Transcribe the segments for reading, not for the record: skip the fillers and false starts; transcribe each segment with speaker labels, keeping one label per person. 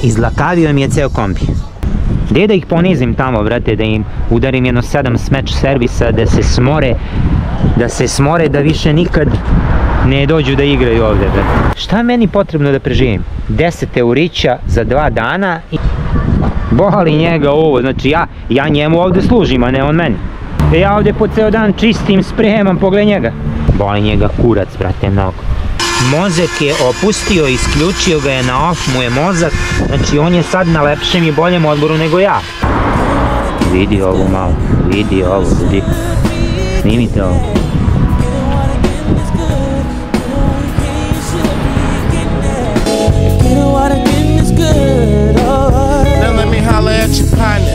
Speaker 1: izlakavio mi je ceo kombi. Gdje da ih ponizim tamo, brate, da im udarim jedno 7 smeč servisa, da se smore, da više nikad ne dođu da igraju ovdje, brate. Šta je meni potrebno da preživim? 10 eurića za 2 dana i boli njega ovo, znači ja njemu ovdje služim, a ne on meni. Ja ovdje po ceo dan čistim, spremam, pogledaj njega. Boli njega kurac, brate, mnogo. Mozak je opustio, isključio ga je, na off mu je mozak, znači on je sad na lepšem i boljem odboru nego ja. Vidi ovo malo, vidi ovo, ljudi. Snimite ovo.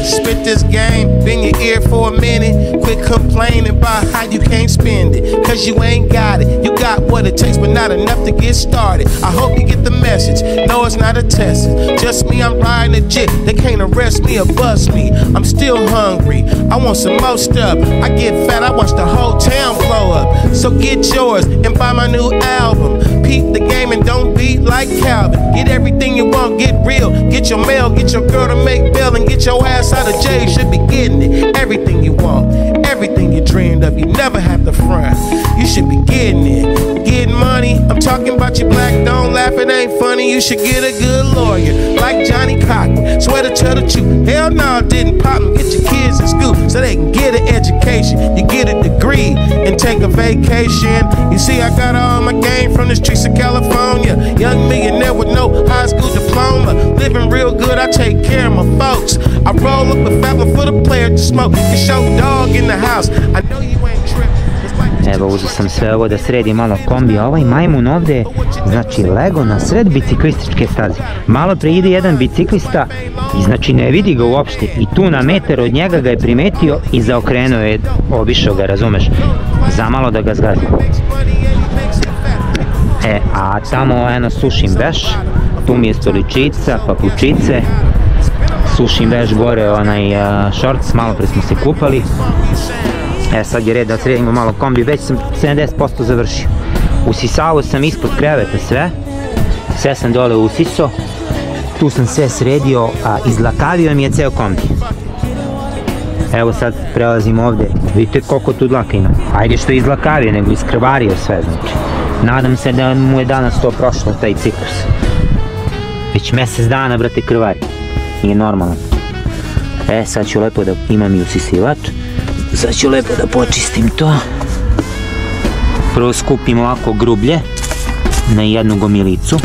Speaker 2: Spit this game, bend your ear for a minute. Quit complaining about how you can't spend it, cause you ain't got it. You got what it takes, but not enough to get started. I hope you get the message. No, it's not a test. Just me, I'm riding a jet. They can't arrest me or bust me. I'm still hungry. I want some more stuff. I get fat, I watch the whole town blow up. So get yours and buy my new album. Peep the game and don't be like Calvin. Get everything you want, get real. Get your mail, get your girl to make bail, and get your ass out of jail. You should be getting it. Everything you want, everything you dreamed of. You never have to front. You should be getting it. Getting money. I'm talking about you black. Don't laugh, it ain't funny. You should get a good lawyer like Johnny Cochran. Swear to tell the truth. Hell no, didn't pop them. Get your kids in school so they can get an education. You get a degree and take a vacation. You see, I got all my game from the streets of California. Young millionaire with no high school diploma. Living real good, I take care of my folks. I roll up a fat one for the player to smoke. It's your dog in the house. I know you ain't tripping.
Speaker 1: Evo, uzeo sam sve ovo da sredi malo kombi, a ovaj majmun ovdje, znači, lego na sred biciklističke staze. Malo pre ide jedan biciklista i znači ne vidi ga uopšte i tu na metar od njega ga je primetio i zaokrenuo je, obišao ga, razumeš, zamalo da ga zgazi. A tamo eno sušim veš, tu mi je stoličica, papučice, sušim veš gore onaj šorc, malo pre smo se kupali. Sad je red da sredimo malo kombi, već sam 70% završio. Usisavao sam ispod kreveta sve sam dole usiso, tu sam sve sredio, a izlakavio mi je ceo kombi. Evo sad prelazim ovdje, vidite koliko tu dlaka ima. Ajde što je izlakavio, nego iskrvario sve, znači. Nadam se da mu je danas to prošlo, taj ciklus. Već mjesec dana, brate, krvari. Nije normalno. Sad ću lepo da imam i usisivač. Sad ću lepo da počistim to. Prvo skupim ovako grublje na jednu gomilicu.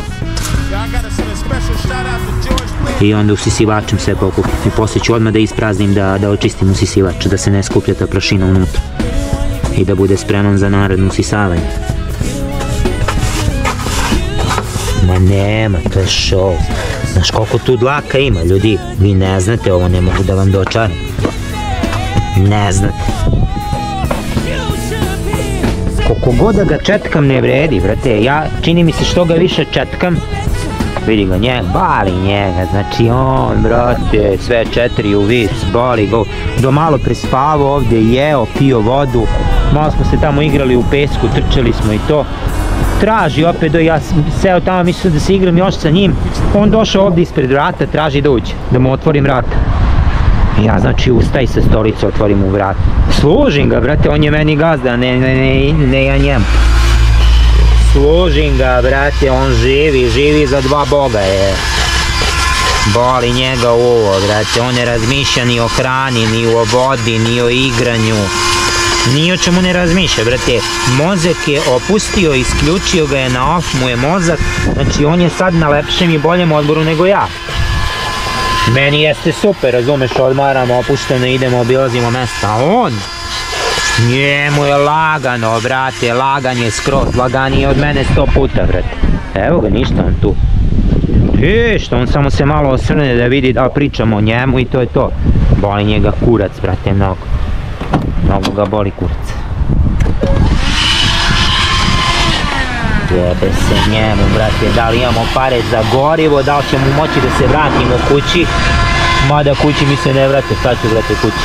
Speaker 1: I onda usisivačem sve pokupim. I poslije ću odmah da ispraznim, da očistim usisivač, da se ne skuplja ta prašina unutra. I da bude spreman za naredno usisavanje. Ma nema, to je show. Znaš koliko tu dlaka ima, ljudi. Vi ne znate, ovo ne mogu da vam dočaram. Ne znate. Koliko god da ga četkam ne vredi, brate. Ja, čini mi se što ga više četkam, vidi ga, bali njega, znači on, brate, sve 4 u vis, boli go. Do malo prespavao ovdje, jeo, pio vodu, malo smo se tamo igrali u pesku, trčali smo i to. Traži opet, ja seo tamo, mislio da se igram još sa njim, on došao ovdje ispred vrata, traži da uđe, da mu otvorim vrata. Ja, znači, ustaj sa stolice, otvorim mu vrata. Služim ga, brate, on je meni gazda, ne ja njemu. Služim ga, brate, on živi za 2 boga, je. Boli njega ovo, brate, on ne razmišlja ni o hrani, ni o vodi, ni o igranju. Ni o čemu ne razmišlja, brate. Mozak je opustio, isključio ga je, na off mu je mozak, znači on je sad na lepšem i boljem odboru nego ja. Meni jeste super, razumeš, odmaramo, opušteno, idemo, obilazimo mesta, a on, njemu je lagano, brate, lagan je skroz, laganije od mene 100 puta, brate. Evo ga, ništa on tu. Ništa, on samo se malo osvrne da vidi da pričamo o njemu i to je to. Boli njega kurac, brate, mnogo. Mnogo ga boli kurac. Jebe se njemu, brate, da li imamo pare za gorivo, da li ćemo moći da se vratimo kući. Mada kući mi se ne vrate, sad ću, brate, kući.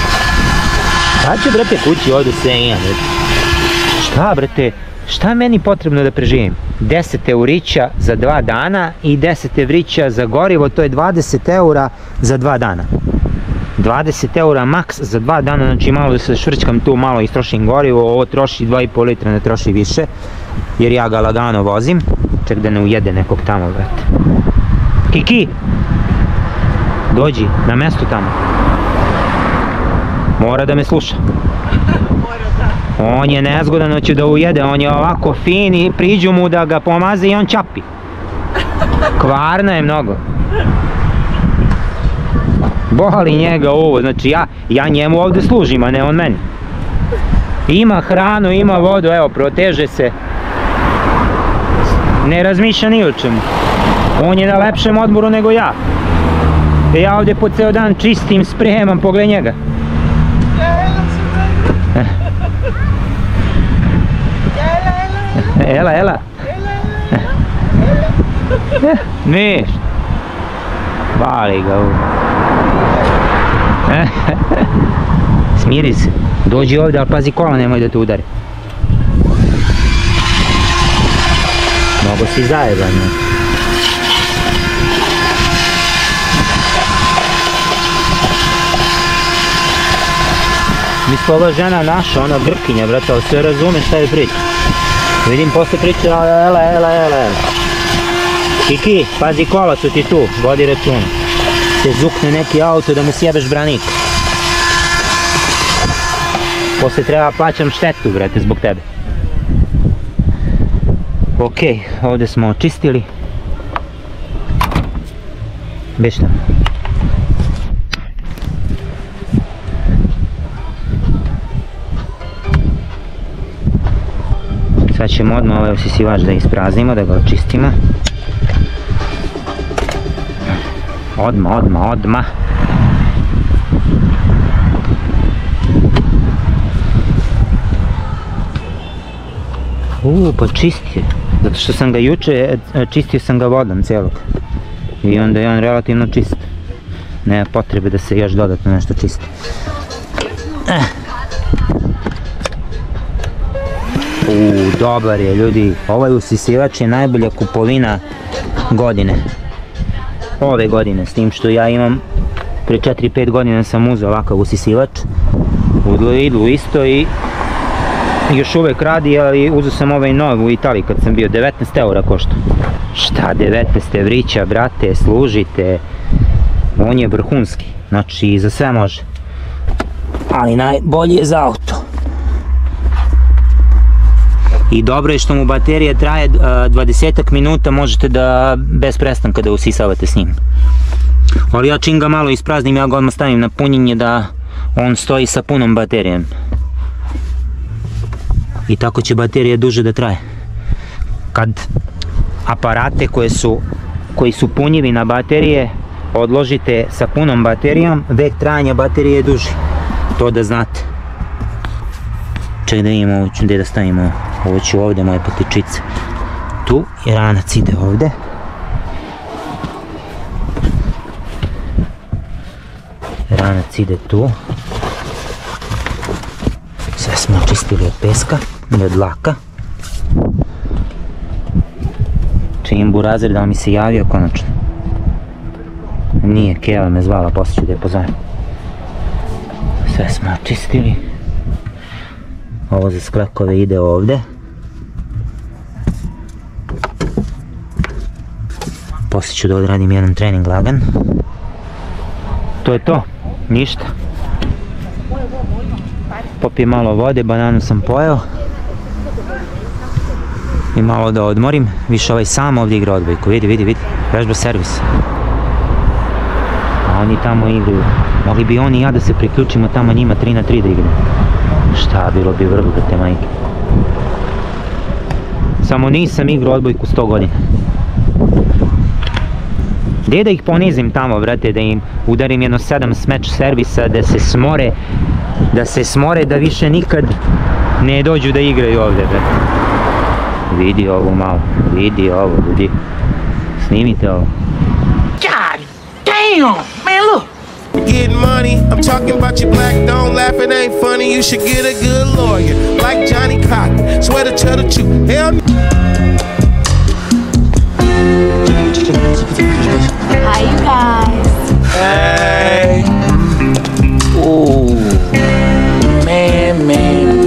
Speaker 1: Sad ću, brate, kući, ovdje sve imam, brate. Šta, brate, Šta je meni potrebno da preživim? 10 eurića za 2 dana i 10 evrića za gorivo, to je 20 eura za 2 dana. 20 eura maks za 2 dana, znači malo da se švrčkam tu, malo istrošim gorivo, ovo troši 2,5 litra, ne troši više, jer ja ga lagano vozim. Ček da ne ujede nekog tamo, brate. Kiki! Dođi, na mesto tamo. Mora da me sluša. On je nezgodan, hoće da ujede, on je ovako fin i priđu mu da ga pomaze i on čapi. Kvarna je mnogo. Boli njega ovo, znači ja njemu ovdje služim, a ne on meni. Ima hranu, ima vodu, evo, proteže se. Ne razmišlja ni o čemu. On je na lepšem odmoru nego ja. Ja ovdje po ceo dan čistim, spremam, pogledaj njega. Ela. Niš. Bali ga ovo. Smiri se. Dođi ovdje, ali pazi kola, nemoj da te udari. Mnogo si zajeban. Mislim, ova žena naša, ona Grkinja, brate, ali sve razume šta je priča. Vidim, posle priče, ela. Kiki, pazi kola su ti tu, vodi računa. Se zukne neki auto da mu sjebeš branik. Posle treba plaćam štetu, brate, zbog tebe. Okej, ovdje smo očistili. Beš tamo. Sad ćemo odmah ovaj usisivač da ispraznimo, da ga očistimo. Odmah. Pa čisti je. Zato što sam ga juče, čistio sam ga vodom cijelog. I onda je on relativno čist. Nema potrebe da se još dodatno nešto čisti. Dobar je, ljudi. Ovaj usisivač je najbolja kupovina godine. Ove godine, s tim što ja imam pre 4-5 godina sam uzeo ovakav usisivač u Lidlu isto i još uvek radi, ali uzeo sam ovaj nov u Italiji kad sam bio, 19 eura košta. Šta 19 evrića, brate, služite, on je vrhunski, znači za sve može, ali najbolji je za auto. I dobro je što mu baterija traje 20 minuta, možete da bez prestanka da usisavate s njim. Ali ja čim ga malo ispraznim, ja ga odmah stavim na punjenje da on stoji sa punom baterijom. I tako će baterija duže da traje. Kad aparate koji su punjivi na baterije odložite sa punom baterijom, vek trajanja baterije je duži. To da znate. Ček da imamo, gdje da stavimo, ovo ću ovdje, moje potičice. Tu i ranac ide ovdje. Ranac ide tu. Sve smo očistili od peska i od laka. Čim Burazer da mi se javio konačno. Nije, Keva me zvala, poslije ću da je pozovem. Sve smo očistili. Ovo za sklekove ide ovdje. Poslije ću da odradim jedan trening lagan. To je to, ništa. Popijem malo vode, bananu sam pojeo. I malo da odmorim. Više ovaj sam ovdje igra odbojku, vidi. Vežba servis. A oni tamo igraju. Mogli bi oni i ja da se priključimo tamo njima 3 na 3 da igraju. Šta, bilo bi vrlo da te majke. Samo nisam igrao odbojku 100 godina. Gdje da ih ponizim tamo, brate, da im udarim jedno 7 smeč servisa, da se smore, da više nikad ne dođu da igraju ovdje, brate. Vidi ovo malo, vidi ovo, ljudi. Snimite ovo.
Speaker 3: God damn, man, look.
Speaker 2: get money. I'm talking about you black, don't laugh, it ain't funny. You should get a good lawyer, like Johnny Cochran. Swear to tell the truth. Hell no.
Speaker 3: Hi, you guys.
Speaker 4: Hey. Ooh.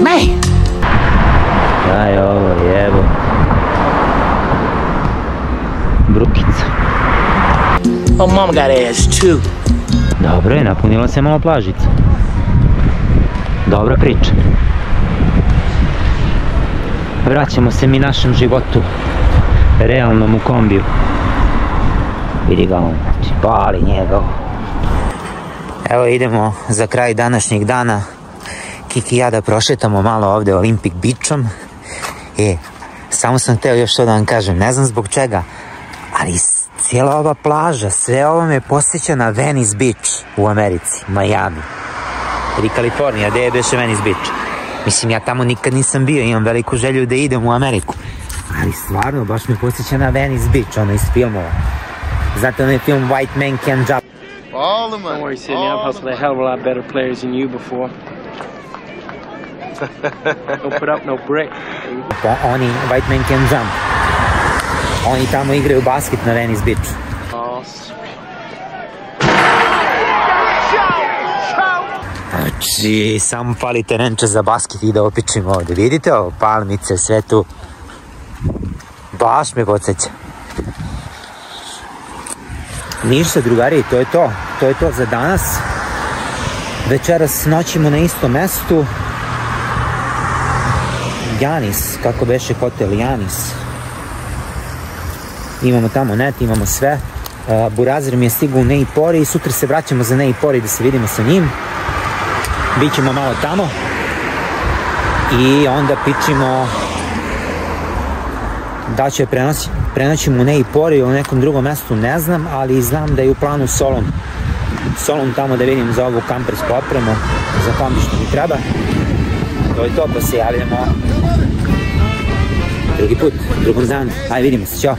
Speaker 4: Man.
Speaker 1: Daj ovo, jebo. Brukica.
Speaker 4: Oh, mom got ass too.
Speaker 1: Dobro je, napunila se malo plažica. Dobra priča. Vraćamo se mi našem životu. Realnom u kombiju. Vidi ga on, pali njega. Evo idemo za kraj današnjeg dana. Kiki i ja da prošetamo malo ovde Olympic Beachom. Samo sam hteo još to da vam kažem, ne znam zbog čega, ali cijela ova plaža, sve ovo me posjeća na Venice Beach u Americi, Miami. Ili Kalifornija, gde je beše Venice Beach. Mislim, ja tamo nikad nisam bio, imam veliku želju da idem u Ameriku. Ali stvarno, baš me posjeća na Venice Beach, ono iz filmova. Znate onaj film White Man Can't Jump?
Speaker 5: All the money.
Speaker 6: Don't worry, Sidney. I've hustled a hell of a lot better players than you before. Don't put up no brick.
Speaker 1: Oni, White Man Can't Jump. Oni tamo igraju basket na Venice Beach.
Speaker 6: Oh, sweet.
Speaker 1: Znači, samo fali terenče za basket i da opičimo ovde. Vidite ovo, palmice, sve tu. Baš me podsjeća. Ništa, drugari, to je to. To je to za danas. Večeras noćimo na istom mestu. Janis, kako beše hotel, Janis. Imamo tamo net, imamo sve. Burazir mi je stigao u Neipori i sutra se vraćamo za Neipori da se vidimo sa njim. Bićemo malo tamo. I onda pičimo da će prenoćimo u Neipori ili u nekom drugom mestu, ne znam, ali znam da je u planu Solon. Solon tamo da vidim za ovu kampersku opremu, za kombi što mi treba. To je to, pa se javljamo drugi put, drugom danu. Ajde, vidimo se, ćao.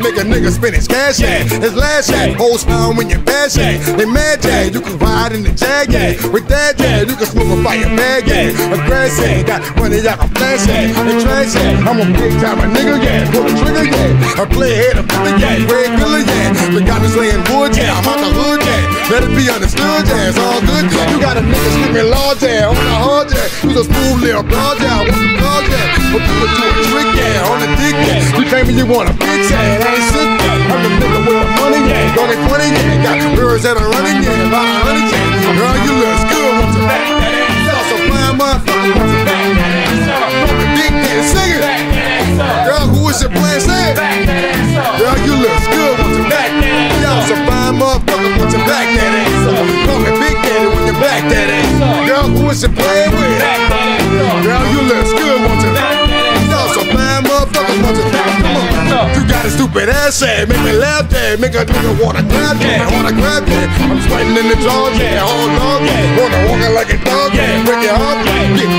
Speaker 2: Make a nigga spin his cash, yeah. His last, yeah. Hold spawn when you're bad, yeah. They mad, yeah. You can ride in the Jag, yeah. With that, yeah. You can smoke a fire bag, yeah. A grass, yeah. Got money, I can flash, yeah. The trash, yeah. I'm a big time a nigga, yeah. Pull the trigger, yeah. I play ahead of Billy, yeah. Red killer, yeah. The got me slaying wood, yeah. I'm out the hood, yeah. Let it be understood, yeah. It's all good. You got a nigga slipping large, yeah. On the hard, yeah. You's a smooth little broad, yeah. I want the broad, yeah. But you do a trick, yeah. On the dick, yeah. You claiming you want a bitch, yeah. I ain't shit, yeah. I'm the nigga with the money, yeah. Got it 20, yeah. Got mirrors that are running, yeah. About 100, yeah. Girl, you look good, want to back that ass up. So flying motherfucker, want to back that ass up. From the dick, yeah, sing it. Back that ass up. Girl, who is your plan, say it. Back that ass up. Girl, you look good, want to back that ass up. Yo, so fine motherfucker, want to back that ass up. Call me Big Daddy when you back that ass up. Girl, who is your plan with? Back that ass up. Girl, you look good, want to back that ass up. Yo, so fine motherfucker, want to back that ass up. You got a stupid ass, yeah. Make me laugh, yeah. Make a nigga wanna grab, yeah. Wanna grab, yeah. I'm sweating in the jaws, yeah. All dog, yeah. Wanna walk it like a dog, yeah. Break it off, yeah. Get